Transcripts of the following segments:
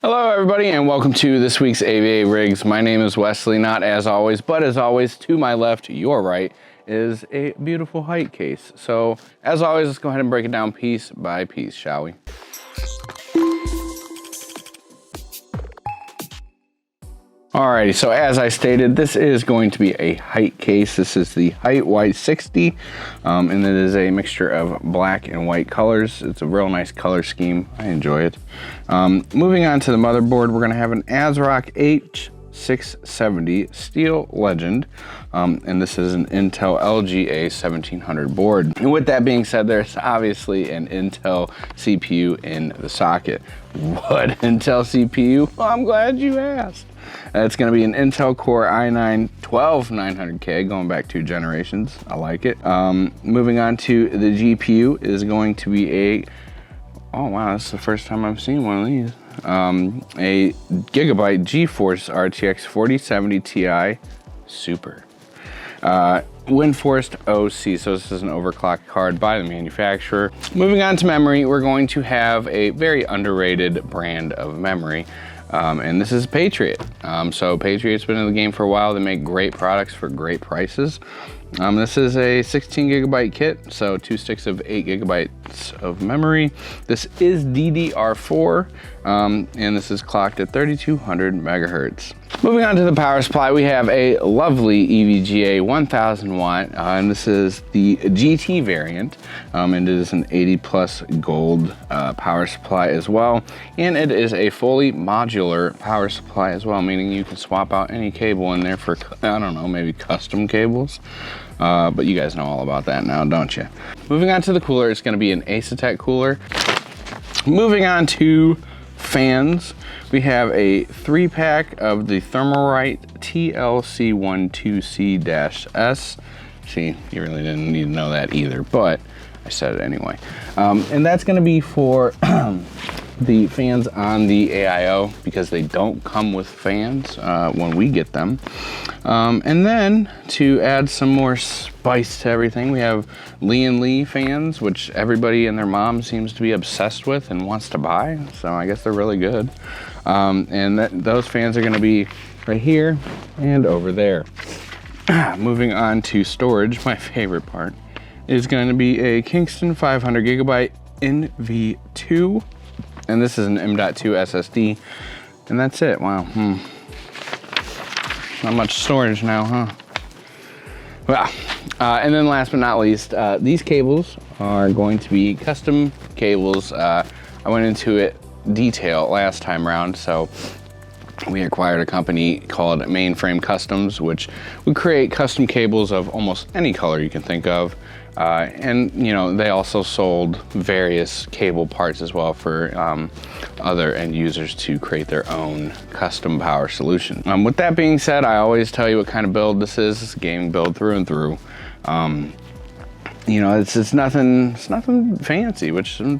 Hello everybody and welcome to this week's AVARigs. My name is Wesley, not as always, but as always, to my left, your right, is a beautiful Hyte case. So as always, let's go ahead and break it down piece by piece, shall we? Alrighty, so as I stated, this is going to be a Hyte case. This is the Hyte Y60, and it is a mixture of black and white colors. It's a real nice color scheme. I enjoy it. Moving on to the motherboard, we're going to have an ASROCK H670 Steel Legend, and this is an Intel LGA 1700 board. And with that being said, there's obviously an Intel CPU in the socket. What Intel CPU? Well, I'm glad you asked. It's going to be an Intel Core i9-12900K, going back 2 generations. I like it. Moving on to the GPU is going to be a, oh wow, this is the first time I've seen one of these. A GIGABYTE GeForce RTX 4070 Ti Super. WINDFORCE OC, so this is an overclocked card by the manufacturer. Moving on to memory, we're going to have a very underrated brand of memory. And this is PATRIOT. So PATRIOT's been in the game for a while. They make great products for great prices. This is a 16 gigabyte kit, so 2 sticks of 8 gigabytes of memory. This is DDR4, and this is clocked at 3200 megahertz. Moving on to the power supply, we have a lovely EVGA 1000 watt, and this is the GT variant, and it is an 80 plus gold power supply as well. And it is a fully modular power supply as well, meaning you can swap out any cable in there for, I don't know, maybe custom cables. But you guys know all about that now, don't you? Moving on to the cooler, it's gonna be an ASROCK cooler. Moving on to fans, we have a 3-pack of the Thermalright TLC12C-S. See, you really didn't need to know that either, but I said it anyway. And that's gonna be for the fans on the AIO, because they don't come with fans when we get them. And then to add some more spice to everything, we have LIAN fans, which everybody and their mom seems to be obsessed with and wants to buy. So I guess they're really good. And those fans are gonna be right here and over there. Moving on to storage, my favorite part is going to be a KINGSTON 500 gigabyte NV2. And this is an M.2 SSD, and that's it. Wow, not much storage now, huh? Well, and then last but not least, these cables are going to be custom cables. I went into it detail last time around, so we acquired a company called MAINFrame Customs, which would create custom cables of almost any color you can think of. And you know, they also sold various cable parts as well for other end users to create their own custom power solution. With that being said, I always tell you what kind of build this is. It's a gaming build through and through. You know, it's nothing fancy, which in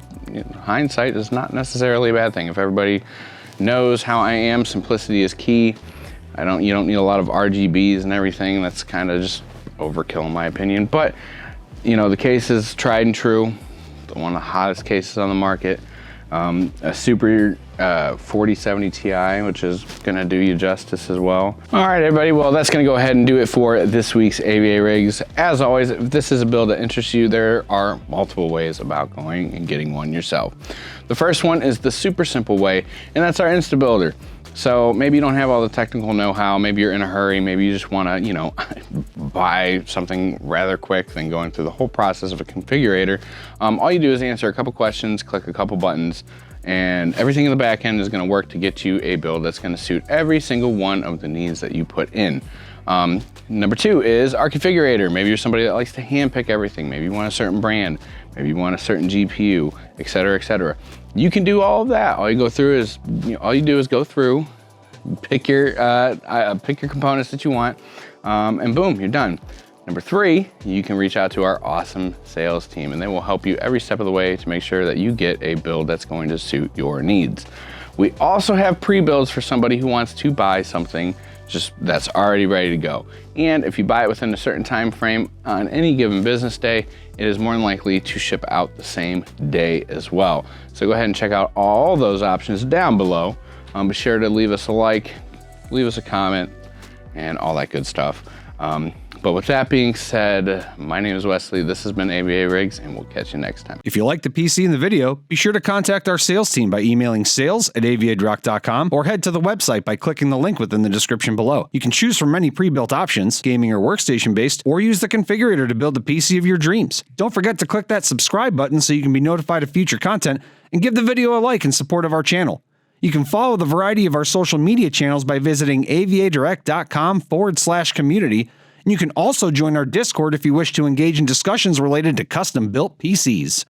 hindsight is not necessarily a bad thing. If everybody knows how I am, simplicity is key. You don't need a lot of RGBs and everything. That's kind of just overkill in my opinion. But you know, the case is tried and true, one of the hottest cases on the market. A Super 4070 Ti, which is gonna do you justice as well. All right, everybody, well, that's gonna go ahead and do it for this week's AVARigs. As always, if this is a build that interests you, there are multiple ways about going and getting one yourself. The first one is the super simple way, and that's our Instabuilder. So maybe you don't have all the technical know-how, maybe you're in a hurry, maybe you just wanna, you know, buy something rather quick than going through the whole process of a configurator. All you do is answer a couple questions, click a couple buttons, and everything in the back end is gonna work to get you a build that's gonna suit every single one of the needs that you put in. Number 2 is our configurator. Maybe you're somebody that likes to handpick everything. Maybe you want a certain brand, maybe you want a certain GPU, etc., etc. You can do all of that. All you do is go through, pick your components that you want, and boom, you're done. Number 3, you can reach out to our awesome sales team, and they will help you every step of the way to make sure that you get a build that's going to suit your needs. We also have pre-builds for somebody who wants to buy something that's already ready to go. And if you buy it within a certain time frame on any given business day, it is more than likely to ship out the same day as well. So go ahead and check out all those options down below. Be sure to leave us a like, leave us a comment, and all that good stuff. But with that being said, my name is Wesley, this has been AVARigs, and we'll catch you next time. If you like the PC in the video, be sure to contact our sales team by emailing sales@aviadrock.com or head to the website by clicking the link within the description below. You can choose from many pre-built options, gaming or workstation based, or use the configurator to build the PC of your dreams. Don't forget to click that subscribe button so you can be notified of future content, and give the video a like in support of our channel. You can follow the variety of our social media channels by visiting aviadirect.com/community. And you can also join our Discord if you wish to engage in discussions related to custom-built PCs.